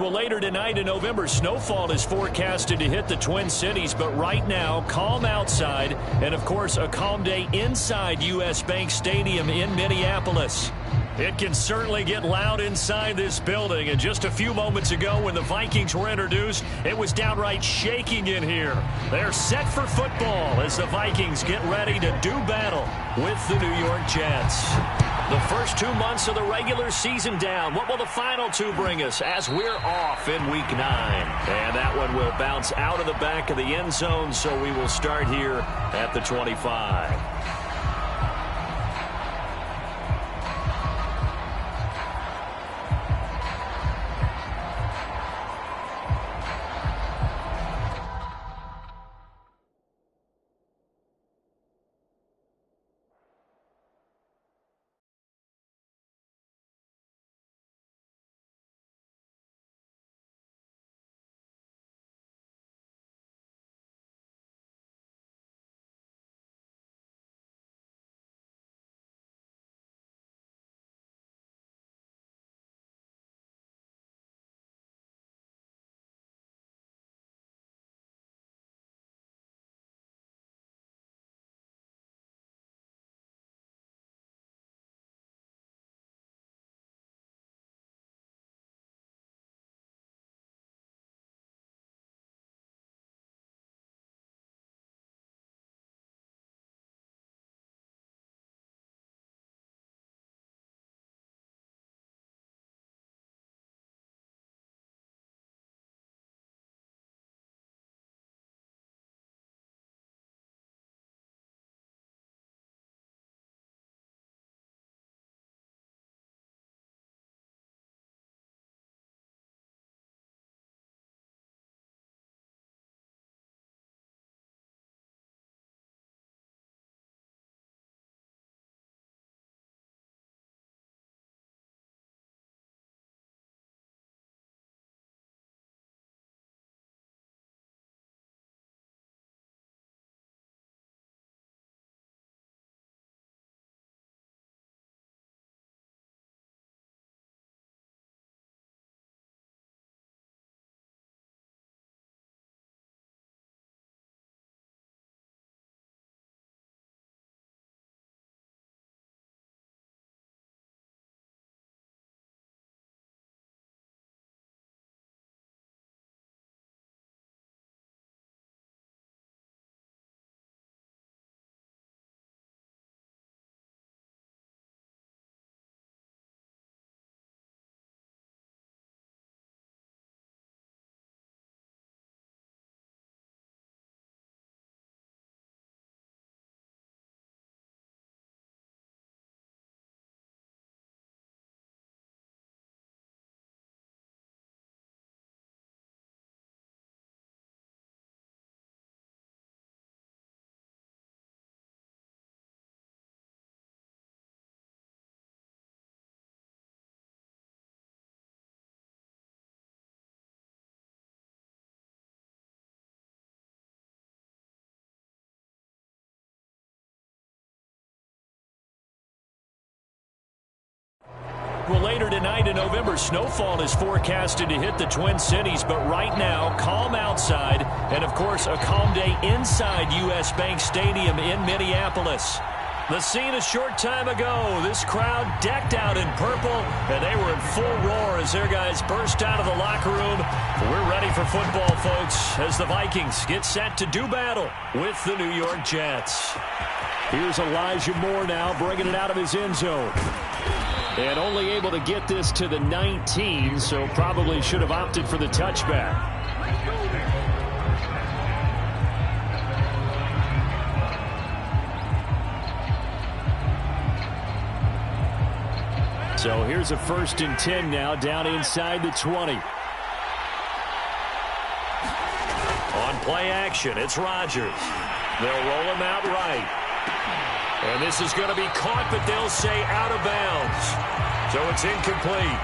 Well, later tonight in November, snowfall is forecasted to hit the Twin Cities, but right now, calm outside, and of course, a calm day inside U.S. Bank Stadium in Minneapolis. It can certainly get loud inside this building, and just a few moments ago when the Vikings were introduced, it was downright shaking in here. They're set for football as the Vikings get ready to do battle with the New York Jets. The first 2 months of the regular season down. What will the final two bring us as we're off in Week 9? And that one will bounce out of the back of the end zone, so we will start here at the 25. Well, later tonight in November, snowfall is forecasted to hit the Twin Cities, but right now, calm outside, and of course, a calm day inside U.S. Bank Stadium in Minneapolis. The scene a short time ago, this crowd decked out in purple, and they were in full roar as their guys burst out of the locker room. We're ready for football, folks, as the Vikings get set to do battle with the New York Jets. Here's Elijah Moore now, bringing it out of his end zone. And only able to get this to the 19, so probably should have opted for the touchback. So here's a 1st and 10 now, down inside the 20. On play action, it's Rodgers. They'll roll him out right. And this is going to be caught, but they'll say out of bounds. So it's incomplete.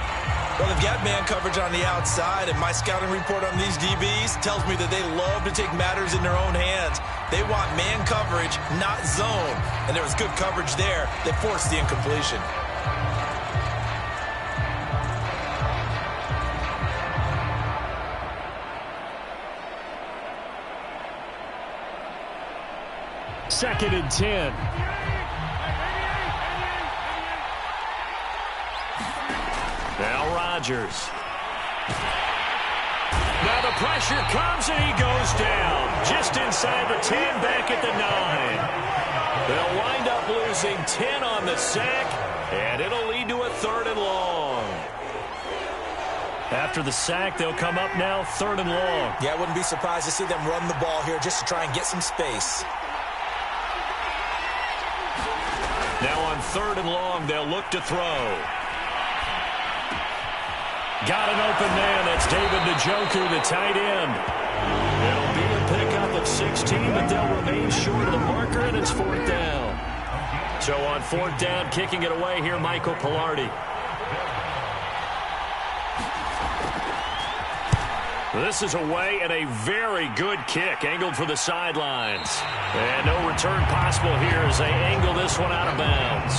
Well, they've got man coverage on the outside, and my scouting report on these DBs tells me that they love to take matters in their own hands. They want man coverage, not zone. And there was good coverage there that forced the incompletion. 2nd and 10. Now Rodgers. Now the pressure comes and he goes down. Just inside the 10, back at the 9. They'll wind up losing 10 on the sack, and it'll lead to a 3rd and long. After the sack, they'll come up now 3rd and long. Yeah, I wouldn't be surprised to see them run the ball here just to try and get some space. Now on 3rd and long, they'll look to throw. Got an open man. That's David Njoku, the tight end. It'll be a pickup of 16, but they'll remain short of the marker, and it's 4th down. So on 4th down, kicking it away here, Michael Pilardi. This is away and a very good kick, angled for the sidelines. And no return possible here as they angle this one out of bounds.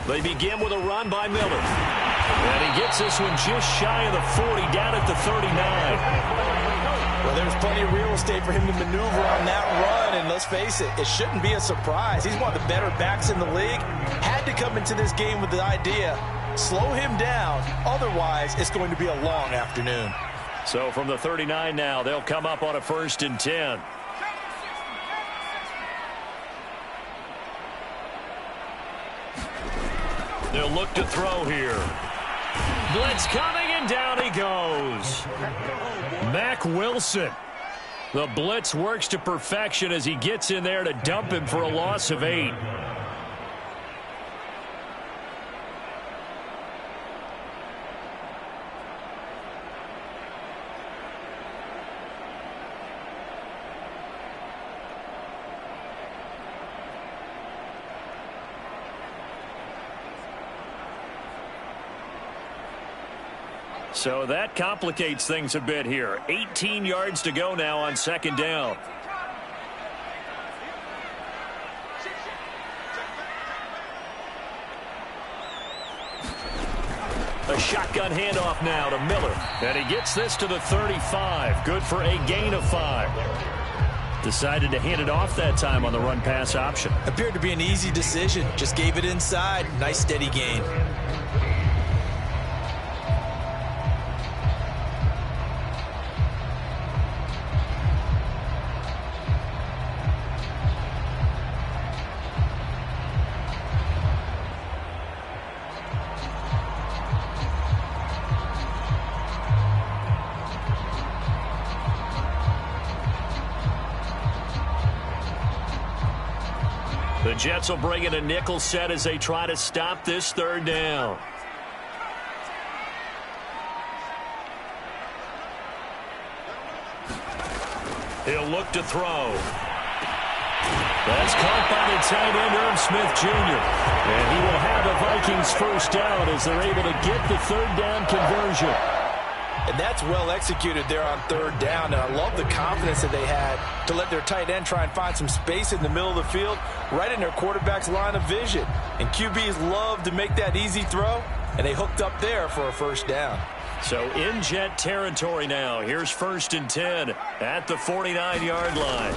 They begin with a run by Miller. And he gets this one just shy of the 40, down at the 39. Well, there's plenty of real estate for him to maneuver on that run, and let's face it, it shouldn't be a surprise. He's one of the better backs in the league. Had to come into this game with the idea, slow him down, otherwise it's going to be a long afternoon. So from the 39 now, they'll come up on a 1st and 10. They'll look to throw here. Blitz coming, and down he goes. Mack Wilson. The blitz works to perfection as he gets in there to dump him for a loss of 8. So that complicates things a bit here. 18 yards to go now on 2nd down. A shotgun handoff now to Miller. And he gets this to the 35. Good for a gain of 5. Decided to hand it off that time on the run-pass option. Appeared to be an easy decision. Just gave it inside. Nice steady gain. The Jets will bring in a nickel set as they try to stop this 3rd down. He'll look to throw. That's caught by the tight end, Irv Smith Jr. And he will have the Vikings 1st down as they're able to get the 3rd down conversion. And that's well executed there on 3rd down. And I love the confidence that they had to let their tight end try and find some space in the middle of the field, right in their quarterback's line of vision. And QBs love to make that easy throw, and they hooked up there for a 1st down. So in Jet territory now. Here's 1st and 10 at the 49-yard line.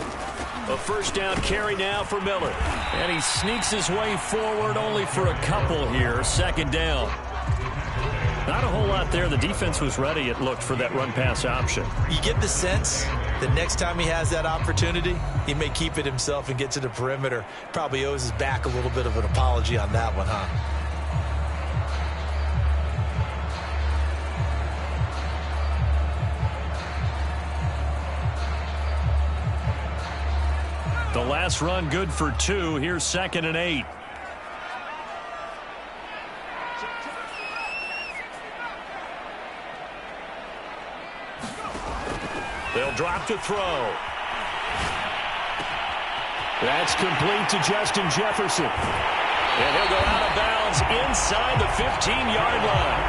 A 1st down carry now for Miller. And he sneaks his way forward only for a couple here. 2nd down. Not a whole lot there. The defense was ready, it looked, for that run-pass option. You get the sense that next time he has that opportunity, he may keep it himself and get to the perimeter. Probably owes his back a little bit of an apology on that one, huh? The last run good for 2. Here's 2nd and 8. They'll drop to throw. That's complete to Justin Jefferson. And he'll go out of bounds is inside the 15-yard line.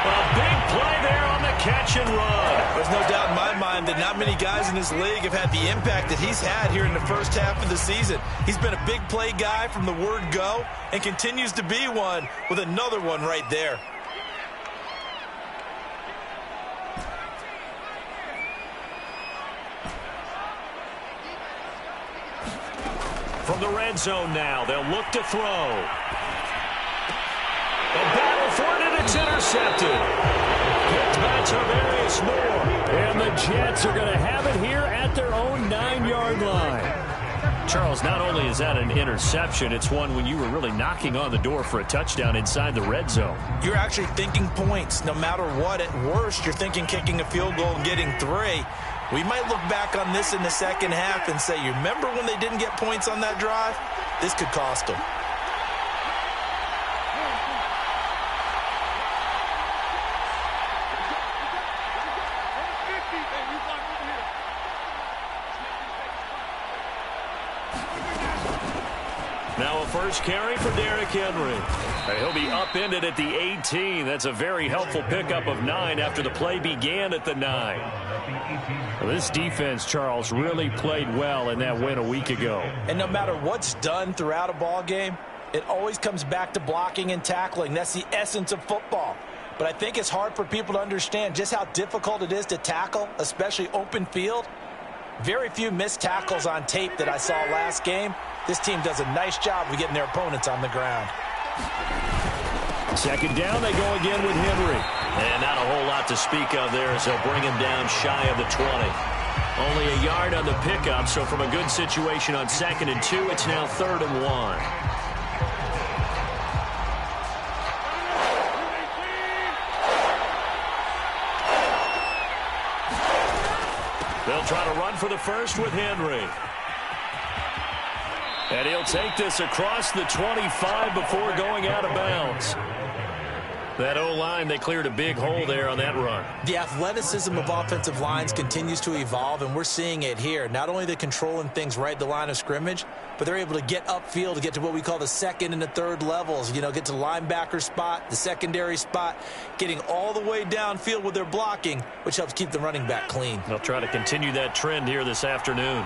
A big play there on the catch and run. There's no doubt in my mind that not many guys in this league have had the impact that he's had here in the first half of the season. He's been a big play guy from the word go and continues to be one with another one right there. From the red zone now, they'll look to throw. A battle for it, and it's intercepted. Picked by Tarvarius Moore. And the Jets are going to have it here at their own 9-yard line. Charles, not only is that an interception, it's one when you were really knocking on the door for a touchdown inside the red zone. You're actually thinking points. No matter what, at worst, you're thinking kicking a field goal and getting 3. We might look back on this in the second half and say, you remember when they didn't get points on that drive? This could cost them. Now a first carry for Derrick Henry. And he'll be upended at the 18. That's a very helpful pickup of 9 after the play began at the 9. Well, this defense, Charles, really played well in that win a week ago. And no matter what's done throughout a ball game, it always comes back to blocking and tackling. That's the essence of football. But I think it's hard for people to understand just how difficult it is to tackle, especially open field. Very few missed tackles on tape that I saw last game. This team does a nice job of getting their opponents on the ground. Second down, they go again with Henry. And not a whole lot to speak of there as they'll bring him down shy of the 20. Only a yard on the pickup, so from a good situation on 2nd and 2, it's now 3rd and 1. They'll try to run for the first with Henry. And he'll take this across the 25 before going out of bounds. That O-line, they cleared a big hole there on that run. The athleticism of offensive lines continues to evolve, and we're seeing it here. Not only they're controlling things right at the line of scrimmage, but they're able to get upfield to get to what we call the 2nd and the 3rd levels. You know, get to the linebacker spot, the secondary spot, getting all the way downfield with their blocking, which helps keep the running back clean. They'll try to continue that trend here this afternoon.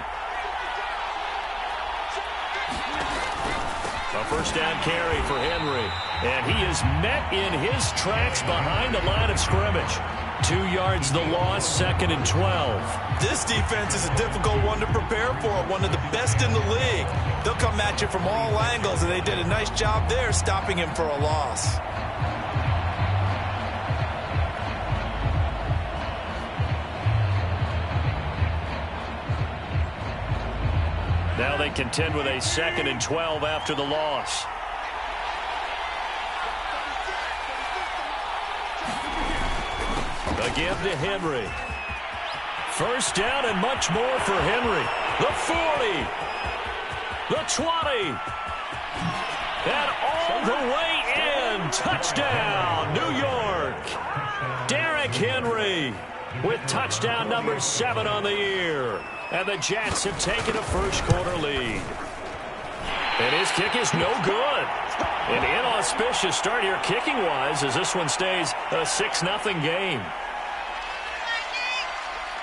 A first down carry for Henry. And he is met in his tracks behind the line of scrimmage. 2 yards the loss, 2nd and 12. This defense is a difficult one to prepare for, one of the best in the league. They'll come at you from all angles, and they did a nice job there stopping him for a loss. Now they contend with a 2nd and 12 after the loss. Again to Henry. First down and much more for Henry. The 40. The 20. And all the way in. Touchdown, New York. Derrick Henry with touchdown number 7 on the year. And the Jets have taken a first quarter lead. And his kick is no good. An inauspicious start here kicking-wise as this one stays a 6-0 game.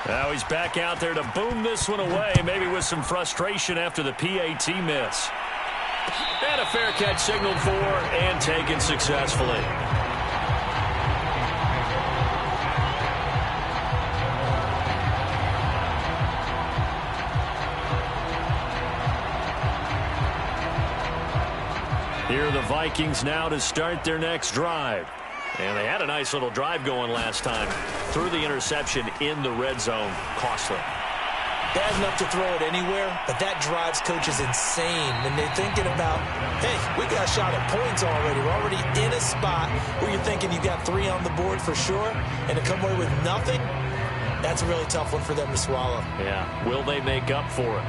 Now he's back out there to boom this one away, maybe with some frustration after the PAT miss. And a fair catch signaled for and taken successfully. Here are the Vikings now to start their next drive. And they had a nice little drive going last time. Threw the interception in the red zone. Costly. Bad enough to throw it anywhere, but that drives coaches insane when they're thinking about, hey, we got a shot at points already. We're already in a spot where you're thinking you got 3 on the board for sure, and to come away with nothing, that's a really tough one for them to swallow. Yeah, will they make up for it?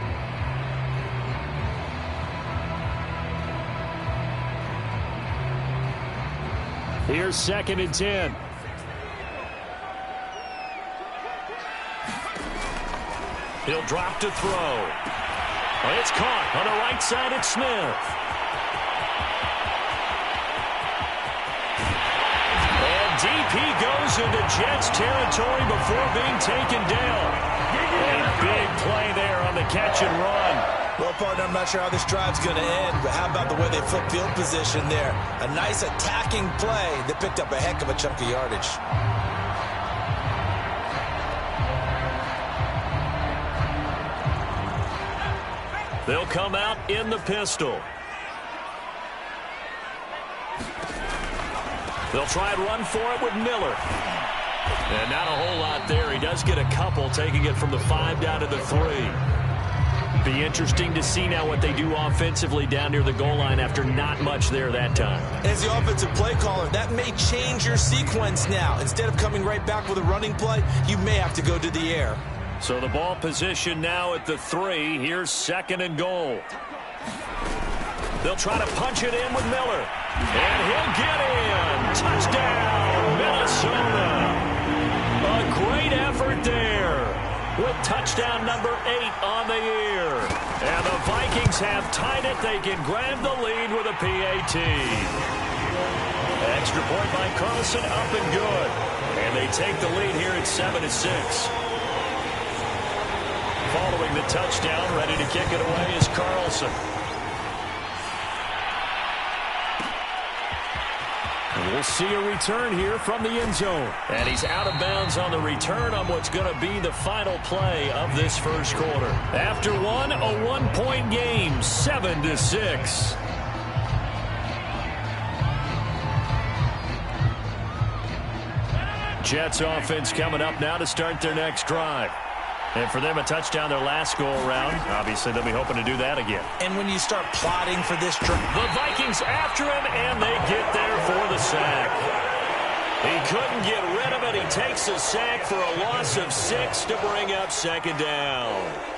Here's 2nd and 10. He'll drop to throw. It's caught on the right side. It's Smith. DP goes into Jets territory before being taken down. A big play there on the catch and run. Well, partner, I'm not sure how this drive's going to end, but how about the way they flip field position there? A nice attacking play that picked up a heck of a chunk of yardage. They'll come out in the pistol. They'll try and run for it with Miller. And not a whole lot there. He does get a couple, taking it from the 5 down to the 3. Be interesting to see now what they do offensively down near the goal line after not much there that time. As the offensive play caller, that may change your sequence now. Instead of coming right back with a running play, you may have to go to the air. So the ball position now at the 3. Here's 2nd and goal. They'll try to punch it in with Miller. And he'll get in. Touchdown, Minnesota. A great effort there with touchdown number 8 on the year. And the Vikings have tied it. They can grab the lead with a PAT. Extra point by Carlson, up and good. And they take the lead here at 7-6. Following the touchdown, ready to kick it away is Carlson. And we'll see a return here from the end zone. And he's out of bounds on the return on what's going to be the final play of this first quarter. After one, a one-point game, 7-6. Jets offense coming up now to start their next drive. And for them, a touchdown their last go-around. Obviously, they'll be hoping to do that again. And when you start plotting for this drive, the Vikings after him, and they get there for the sack. He couldn't get rid of it. He takes a sack for a loss of 6 to bring up 2nd down.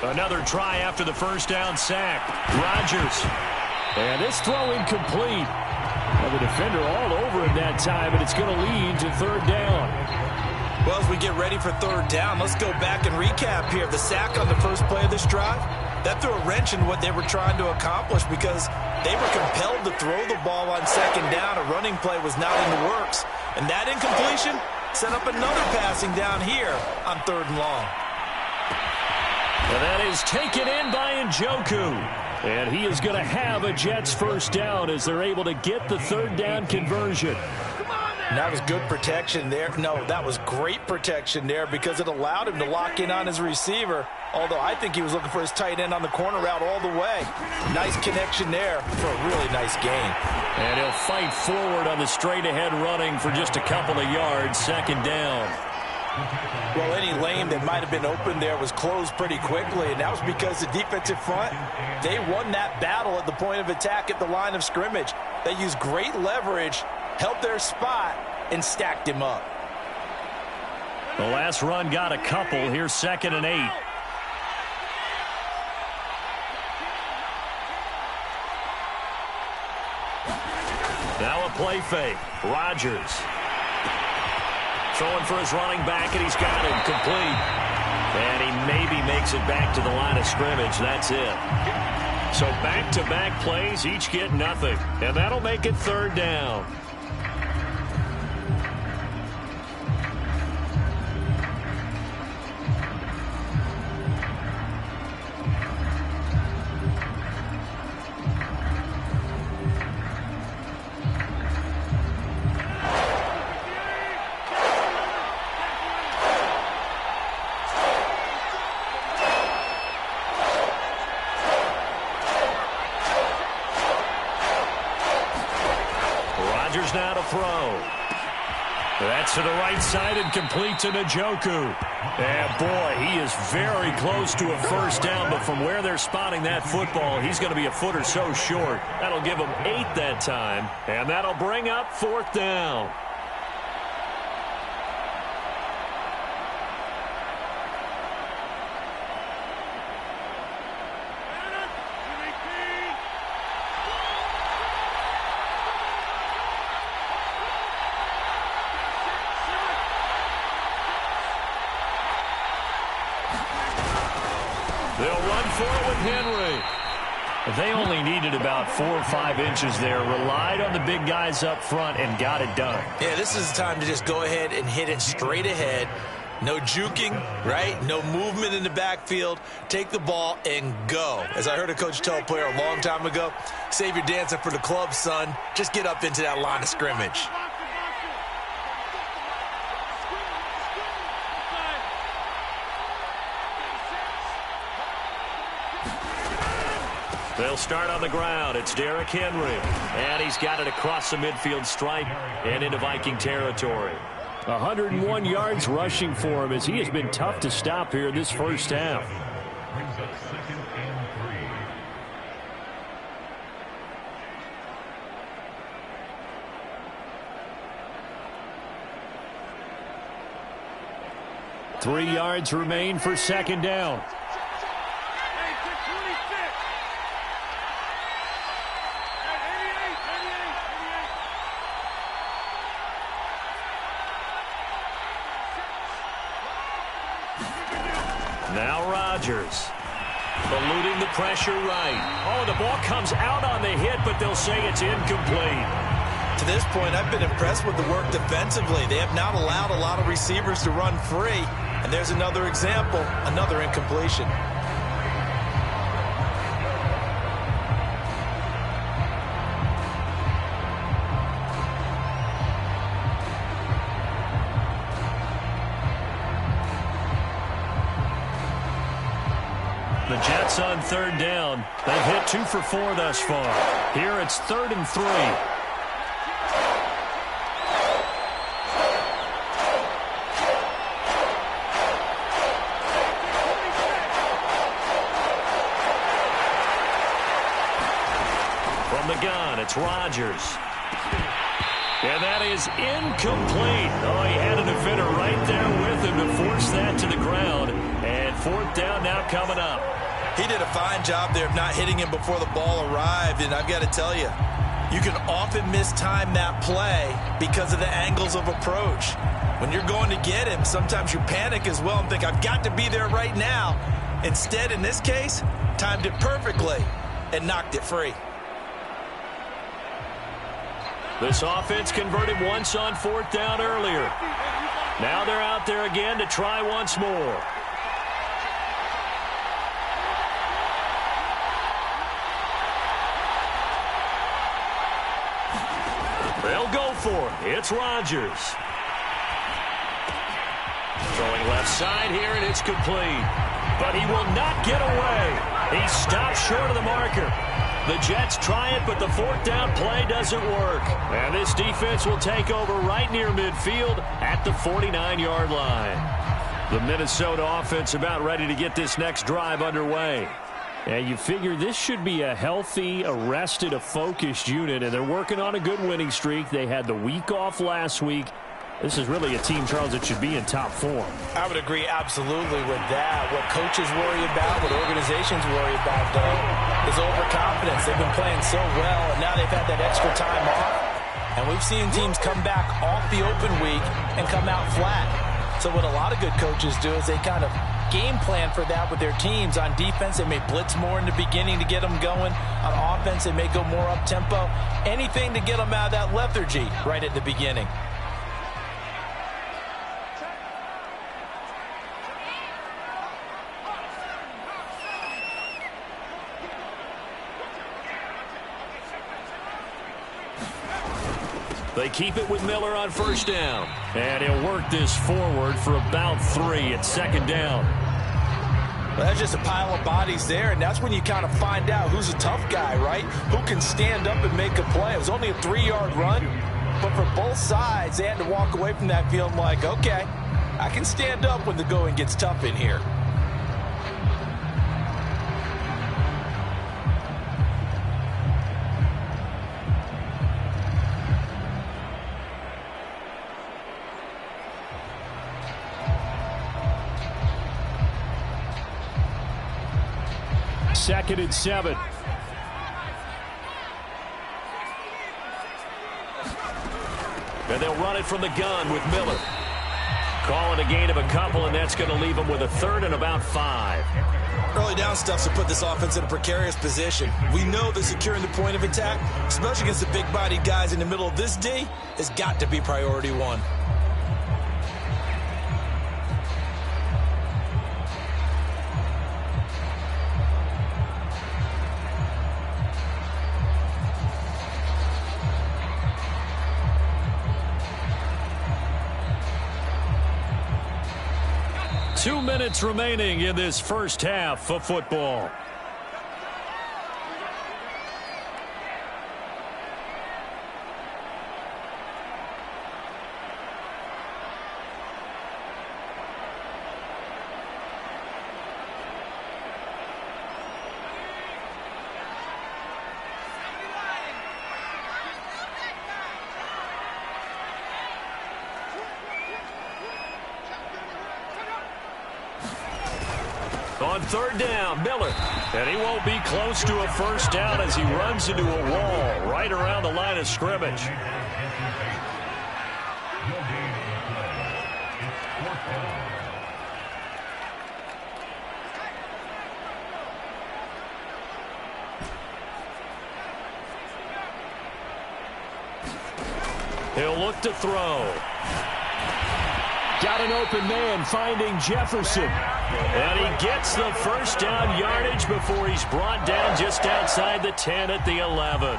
Another try after the first down sack. Rodgers. And this throw incomplete. Well, the defender all over him that time, and it's going to lead to 3rd down. Well, as we get ready for 3rd down, let's go back and recap here. The sack on the first play of this drive, that threw a wrench in what they were trying to accomplish because they were compelled to throw the ball on 2nd down. A running play was not in the works. And that incompletion set up another passing down here on 3rd and long. And that is taken in by Njoku. And he is going to have a Jets first down as they're able to get the 3rd down conversion. And that was good protection there. No, that was great protection there because it allowed him to lock in on his receiver. Although I think he was looking for his tight end on the corner route all the way. Nice connection there for a really nice gain. And he'll fight forward on the straight-ahead running for just a couple of yards, 2nd down. Well, any lane that might have been open there was closed pretty quickly, and that was because the defensive front, they won that battle at the point of attack at the line of scrimmage. They used great leverage, held their spot, and stacked him up. The last run got a couple. Here's 2nd and 8. Now a play fake. Rodgers. Throwing for his running back, and he's got him complete. And he maybe makes it back to the line of scrimmage. That's it. So back-to-back plays, each get nothing. And that'll make it 3rd down. Now to throw. That's to the right side and complete to Njoku. And boy, he is very close to a first down, but from where they're spotting that football, he's going to be a foot or so short. That'll give him 8 that time, and that'll bring up 4th down. Henry. They only needed about 4 or 5 inches there. Relied on the big guys up front and got it done. Yeah, this is the time to just go ahead and hit it straight ahead. No juking, right? No movement in the backfield. Take the ball and go. As I heard a coach tell a player a long time ago, save your dancing for the club, son. Just get up into that line of scrimmage. They'll start on the ground. It's Derrick Henry. And he's got it across the midfield stripe and into Viking territory. 101 yards rushing for him as he has been tough to stop here this first half. Brings up 2nd and 3. 3 yards remain for 2nd down. Now Rodgers, eluding the pressure right. Oh, the ball comes out on the hit, but they'll say it's incomplete. To this point, I've been impressed with the work defensively. They have not allowed a lot of receivers to run free. And there's another example, another incompletion. The Jets on 3rd down. They've hit 2 for 4 thus far. Here it's 3rd and 3. From the gun, it's Rodgers. And that is incomplete. Oh, he had a defender right there with him to force that to the ground. And 4th down now coming up. He did a fine job there of not hitting him before the ball arrived. And I've got to tell you, you can often mistime that play because of the angles of approach. When you're going to get him, sometimes you panic as well and think, I've got to be there right now. Instead, in this case, timed it perfectly and knocked it free. This offense converted once on 4th down earlier. Now they're out there again to try once more. They'll go for it. It's Rodgers. Throwing left side here, and it's complete. But he will not get away. He stops short of the marker. The Jets try it, but the 4th down play doesn't work. And this defense will take over right near midfield at the 49-yard line. The Minnesota offense about ready to get this next drive underway. And you figure this should be a healthy, a focused unit, and they're working on a good winning streak. They had the week off last week. This is really a team, Charles, that should be in top form. I would agree absolutely with that. What coaches worry about, what organizations worry about, though, is overconfidence. They've been playing so well, and now they've had that extra time off. And we've seen teams come back off the open week and come out flat. So what a lot of good coaches do is they kind of game plan for that with their teams. On defense, they may blitz more in the beginning to get them going. On offense, they may go more up-tempo. Anything to get them out of that lethargy right at the beginning. They keep it with Miller on 1st down. And he'll work this forward for about 3 at 2nd down. Well, that's just a pile of bodies there, and that's when you kind of find out who's a tough guy, right? Who can stand up and make a play. It was only a 3-yard run, but for both sides, they had to walk away from that field like, okay, I can stand up when the going gets tough in here. Second and 7. And they'll run it from the gun with Miller. Call it a gain of a couple, and that's going to leave them with a third and about 5. Early down stuffs to put this offense in a precarious position. We know that securing the point of attack, especially against the big-bodied guys in the middle of this D, has got to be priority one. Two minutes remaining in this first half of football. On third down, Miller. And he won't be close to a first down as he runs into a wall right around the line of scrimmage. He'll look to throw. Got an open man finding Jefferson. And he gets the first down yardage before he's brought down just outside the 10 at the 11.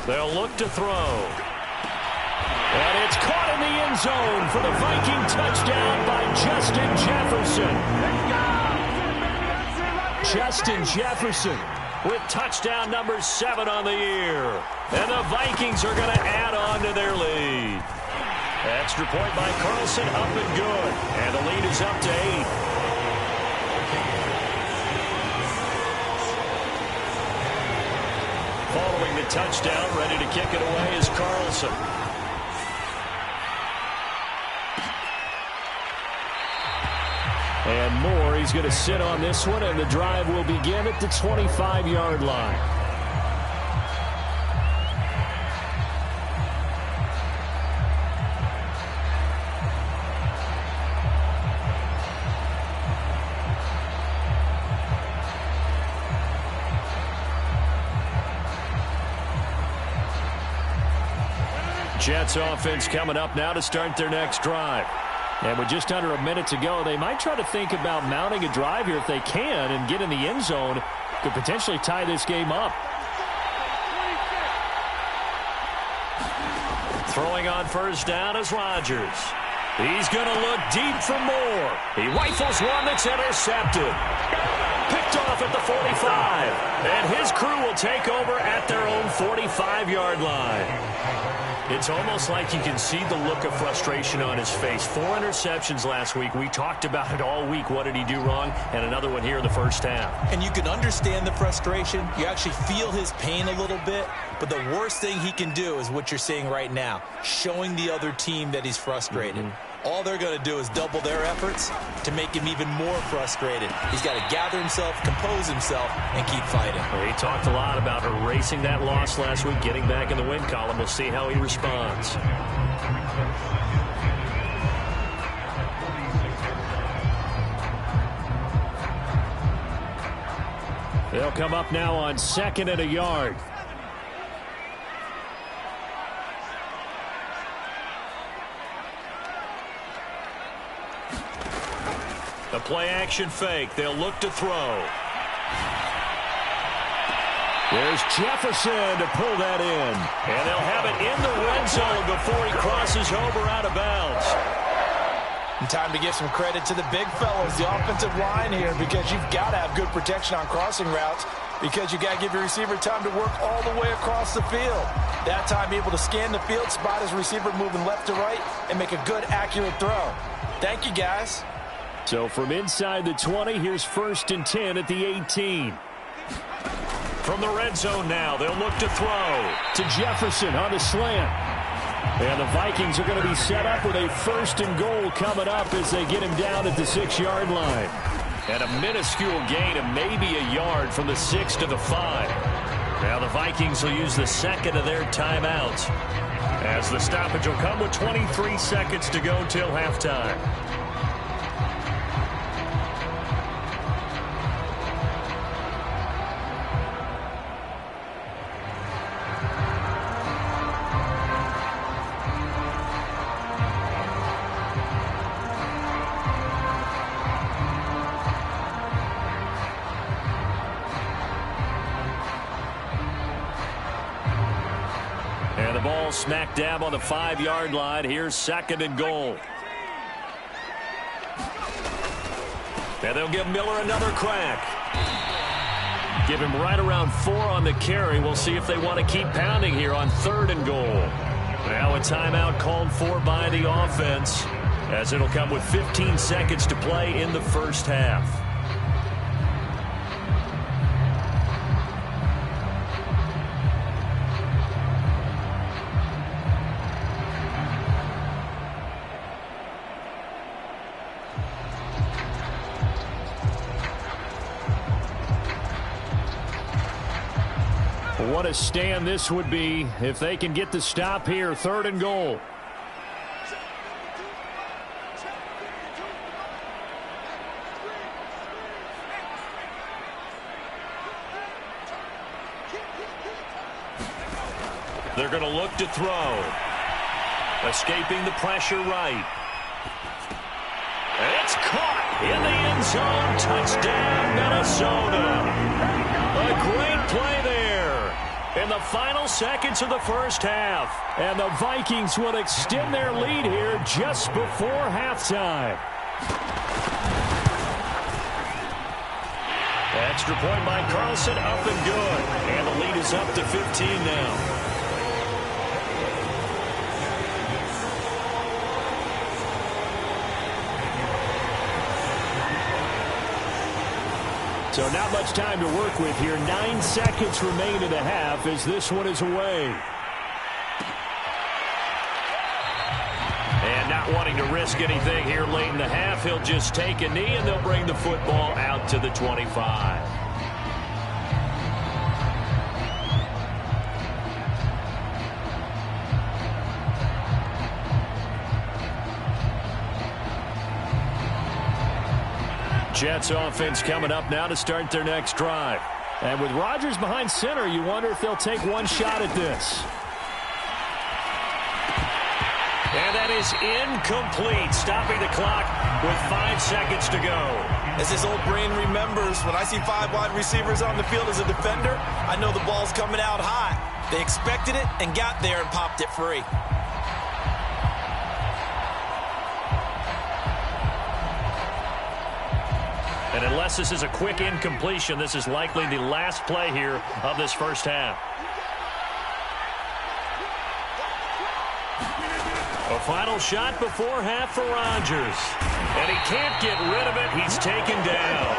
They'll look to throw. And it's caught in the end zone for the Viking touchdown by Justin Jefferson. Justin Jefferson with touchdown number 7 on the year. And the Vikings are going to add on to their lead. Extra point by Carlson, up and good. And the lead is up to 8. Following the touchdown, ready to kick it away is Carlson. And Moore, he's going to sit on this one, and the drive will begin at the 25-yard line. Jets offense coming up now to start their next drive. And with just under a minute to go, they might try to think about mounting a drive here if they can and get in the end zone. Could potentially tie this game up. Throwing on first down is Rodgers. He's going to look deep for Moore. He rifles one that's intercepted. Picked off at the 45. And his crew will take over at their own 45-yard line. It's almost like you can see the look of frustration on his face. 4 interceptions last week. We talked about it all week. What did he do wrong? And another one here in the first half. And you can understand the frustration. You actually feel his pain a little bit. But the worst thing he can do is what you're seeing right now, showing the other team that he's frustrated. All they're going to do is double their efforts to make him even more frustrated. He's got to gather himself, compose himself, and keep fighting. Well, he talked a lot about erasing that loss last week, getting back in the win column. We'll see how he responds. They'll come up now on 2nd and a yard. A play-action fake. They'll look to throw. There's Jefferson to pull that in. And they'll have it in the red zone before he crosses over out of bounds. And time to give some credit to the big fellows, the offensive line here, because you've got to have good protection on crossing routes, because you got to give your receiver time to work all the way across the field. That time able to scan the field, spot his receiver moving left to right, and make a good, accurate throw. Thank you, guys. So from inside the 20, here's 1st and 10 at the 18. From the red zone now, they'll look to throw to Jefferson on the slant. And the Vikings are going to be set up with a 1st and goal coming up as they get him down at the 6-yard line. And a minuscule gain of maybe a yard from the 6 to the 5. Now the Vikings will use the 2nd of their timeouts, as the stoppage will come with 23 seconds to go till halftime. And the ball smack dab on the 5-yard line. Here's 2nd and goal. And they'll give Miller another crack. Give him right around 4 on the carry. We'll see if they want to keep pounding here on 3rd and goal. Now a timeout called for by the offense, as it'll come with 15 seconds to play in the first half. What a stand this would be if they can get the stop here. 3rd and goal. They're going to look to throw. Escaping the pressure right. And it's caught in the end zone. Touchdown, Minnesota. A great play there in the final seconds of the first half. And the Vikings will extend their lead here just before halftime. Extra point by Carlson, up and good. And the lead is up to 15 now. So not much time to work with here. 9 seconds remain in the half as this one is away. And not wanting to risk anything here late in the half, he'll just take a knee and they'll bring the football out to the 25. Jets offense coming up now to start their next drive. And with Rodgers behind center, you wonder if they'll take one shot at this. And that is incomplete, stopping the clock with 5 seconds to go. As his old brain remembers, when I see 5 wide receivers on the field as a defender, I know the ball's coming out high. They expected it and got there and popped it free. And unless this is a quick incompletion, this is likely the last play here of this first half. A final shot before half for Rodgers. And he can't get rid of it. He's taken down.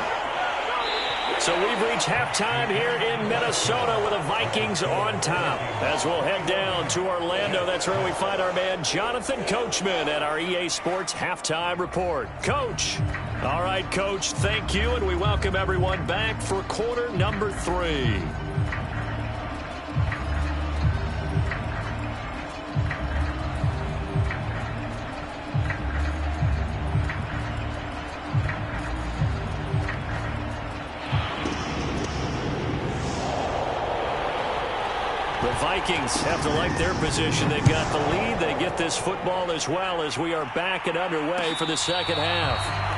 So we've reached halftime here in Minnesota with the Vikings on top. As we'll head down to Orlando, that's where we find our man Jonathan Coachman at our EA Sports Halftime Report. Coach. All right, Coach, thank you, and we welcome everyone back for quarter number 3. The Vikings have to like their position. They've got the lead. They get this football as well as we are back and underway for the second half.